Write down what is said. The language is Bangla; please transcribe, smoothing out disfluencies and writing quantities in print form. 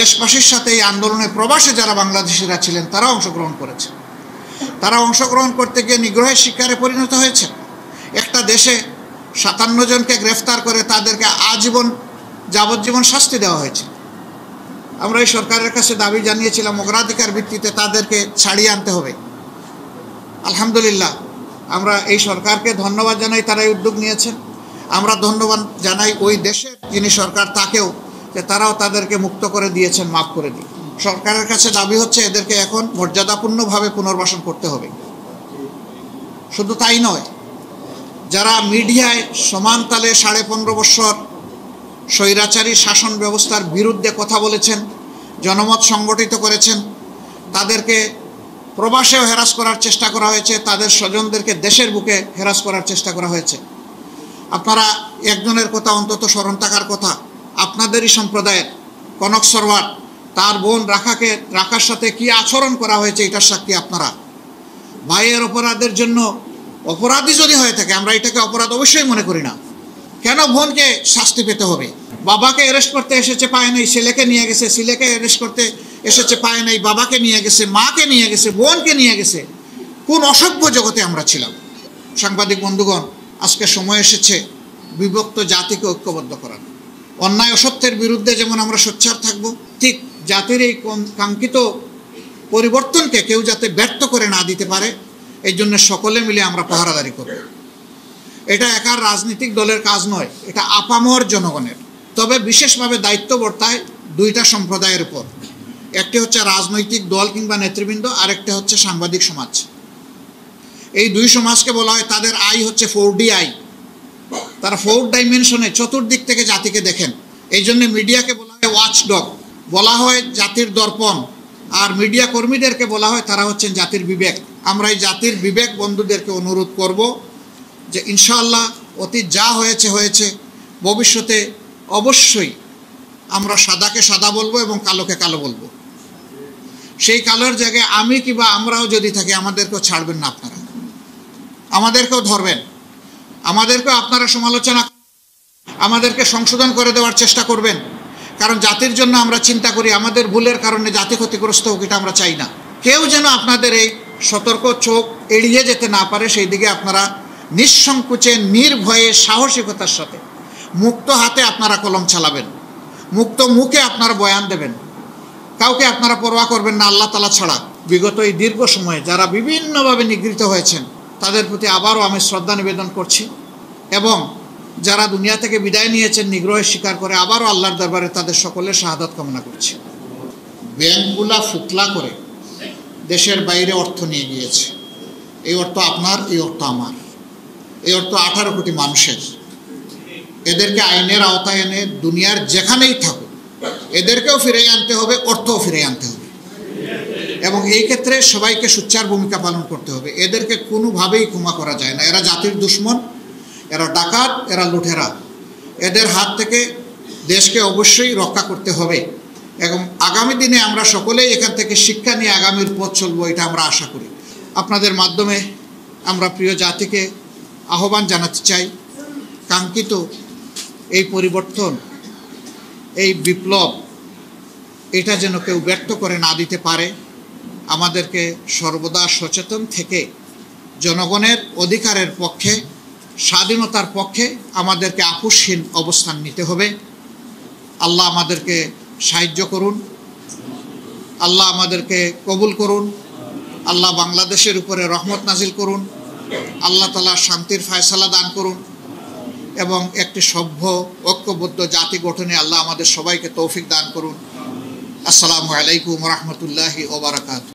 দেশবাসীর সাথে এই আন্দোলনে প্রবাসে যারা বাংলাদেশিরা ছিলেন তারা অংশগ্রহণ করেছে। তারা অংশগ্রহণ করতে গিয়ে নিগ্রহের শিকারে পরিণত হয়েছে। একটা দেশে 57 জনকে গ্রেফতার করে তাদেরকে আজীবন যাবজ্জীবন শাস্তি দেওয়া হয়েছে। আমরা এই সরকারের কাছে দাবি জানিয়েছিলাম অগ্রাধিকার ভিত্তিতে তাদেরকে ছাড়িয়ে আনতে হবে। আলহামদুলিল্লাহ, আমরা এই সরকারকে ধন্যবাদ জানাই, তারা এই উদ্যোগ নিয়েছেন। আমরা ধন্যবাদ জানাই ওই দেশের যিনি সরকার তাকেও, যে তারাও তাদেরকে মুক্ত করে দিয়েছেন, মাফ করে দিয়ে। সরকারের কাছে দাবি হচ্ছে এদেরকে এখন মর্যাদাপূর্ণভাবে পুনর্বাসন করতে হবে। শুধু তাই নয়, যারা মিডিয়ায় সমান তালে 15.5 বছর স্বৈরাচারী শাসন ব্যবস্থার বিরুদ্ধে কথা বলেছেন, জনমত সংগঠিত করেছেন, তাদেরকে প্রবাসেও হেরাস করার চেষ্টা করা হয়েছে, তাদের স্বজনদেরকে দেশের বুকে হেরাস করার চেষ্টা করা হয়েছে। আপনারা একজনের কথা অন্তত স্মরণ থাকার কথা, আপনাদেরই সম্প্রদায়ের কনক সরওয়ার, তার বোন রাখার সাথে কি আচরণ করা হয়েছে এটার সাক্ষী আপনারা। ভাইয়ের অপরাধের জন্য অপরাধী যদি হয়ে থাকে, আমরা এটাকে অপরাধ অবশ্যই মনে করি না, কেন বোনকে শাস্তি পেতে হবে? বাবাকে অ্যারেস্ট করতে এসেছে, পায় নাই, ছেলেকে নিয়ে গেছে, ছেলেকে অ্যারেস্ট করতে এসেছে, পায় নাই, বাবাকে নিয়ে গেছে, মাকে নিয়ে গেছে, বোনকে নিয়ে গেছে। কোন অসভ্য জগতে আমরা ছিলাম? সাংবাদিক বন্ধুগণ, আজকে সময় এসেছে বিভক্ত জাতিকে ঐক্যবদ্ধ করার। অন্যায় অসত্যের বিরুদ্ধে যেমন আমরা সোচ্চার থাকব, ঠিক জাতির এই কাঙ্ক্ষিত পরিবর্তনকে কেউ যাতে ব্যর্থ করে না দিতে পারে, এই জন্য সকলে মিলে আমরা পাহারাদারি করব। এটা একার রাজনৈতিক দলের কাজ নয়, এটা আপামর জনগণের। তবে বিশেষভাবে দায়িত্ব বর্তায় দুইটা সম্প্রদায়ের উপর। একটি হচ্ছে রাজনৈতিক দল কিংবা নেতৃবৃন্দ, আরেকটা হচ্ছে সাংবাদিক সমাজ। এই দুই সমাজকে বলা হয়, তাদের আই হচ্ছে 4D আই। তারা 4 ডাইমেনশনে চতুর্দিক থেকে জাতিকে দেখেন। এই জন্য মিডিয়াকে বলা হয় ওয়াচডগ, বলা হয় জাতির দর্পণ, আর মিডিয়া কর্মীদেরকে বলা হয় তারা হচ্ছেন জাতির বিবেক। আমরা এই জাতির বিবেক বন্ধুদেরকে অনুরোধ করব যে ইনশাআল্লাহ অতীত যা হয়েছে হয়েছে, ভবিষ্যতে অবশ্যই আমরা সাদাকে সাদা বলবো এবং কালোকে কালো বলবো। সেই কালোর জায়গায় আমি কিংবা আমরাও যদি থাকি, আমাদেরকেও ছাড়বেন না আপনারা, আমাদেরকেও ধরবেন, আমাদেরকেও আপনারা সমালোচনা, আমাদেরকে সংশোধন করে দেওয়ার চেষ্টা করবেন। কারণ জাতির জন্য আমরা চিন্তা করি, আমাদের ভুলের কারণে জাতি ক্ষতিগ্রস্ত হোক, এটা আমরা চাই না। কেউ যেন আপনাদের এই সতর্ক চোখ এড়িয়ে যেতে না পারে, সেই দিকে আপনারা নিঃসংকোচে, নির্ভয়ে, সাহসিকতার সাথে মুক্ত হাতে আপনারা কলম চালাবেন, মুক্ত মুখে আপনারা বয়ান দেবেন। কাউকে আপনারা পরোয়া করবেন না আল্লাহ তাআলা ছাড়া। বিগত এই দীর্ঘ সময়ে যারা বিভিন্নভাবে নিগৃহীত হয়েছেন, তাদের প্রতি আবারও আমি শ্রদ্ধা নিবেদন করছি, এবং যারা দুনিয়া থেকে বিদায় নিয়েছেন নিগ্রহের শিকার করে, আবারও আল্লাহর দরবারে তাদের সকলের শাহাদাত কামনা করছি। ব্যাংকগুলা ফুকলা করে দেশের বাইরে অর্থ নিয়ে গিয়েছে। এই অর্থ আপনার, এই অর্থ আমার, এই অর্থ 18 কোটি মানুষের। এদেরকে আইনের আওতায় এনে দুনিয়ার যেখানেই থাকুক এদেরকেও ফিরিয়ে আনতে হবে, অর্থও ফিরিয়ে আনতে হবে, এবং এই ক্ষেত্রে সবাইকে সোচ্চার ভূমিকা পালন করতে হবে। এদেরকে কোনোভাবেই ক্ষমা করা যায় না। এরা জাতির দুশ্মন, এরা ডাকাত, এরা লুঠেরা। এদের হাত থেকে দেশকে অবশ্যই রক্ষা করতে হবে, এবং আগামী দিনে আমরা সকলেই এখান থেকে শিক্ষা নিয়ে আগামীর পথ চলবো, এটা আমরা আশা করি। আপনাদের মাধ্যমে আমরা প্রিয় জাতিকে আহ্বান জানাতে চাই, কাঙ্ক্ষিত এই পরিবর্তন, এই বিপ্লব, এটা যেন কেউ ব্যর্থ করে না দিতে পারে। আমাদেরকে সর্বদা সচেতন থেকে জনগণের অধিকারের পক্ষে, স্বাধীনতার পক্ষে আমাদেরকে আপোষহীন অবস্থান নিতে হবে। আল্লাহ আমাদেরকে সাহায্য করুন, আল্লাহ আমাদেরকে কবুল করুন, আল্লাহ বাংলাদেশের উপরে রহমত নাজিল করুন, আল্লাহ তাআলা শান্তির ফয়সালা দান করুন, এবং একটি সভ্য ঐক্যবদ্ধ জাতি গঠনে আল্লাহ আমাদের সবাইকে তৌফিক দান করুন। আসসালামু আলাইকুম ওয়া রাহমাতুল্লাহি ওয়া বারাকাতুহু।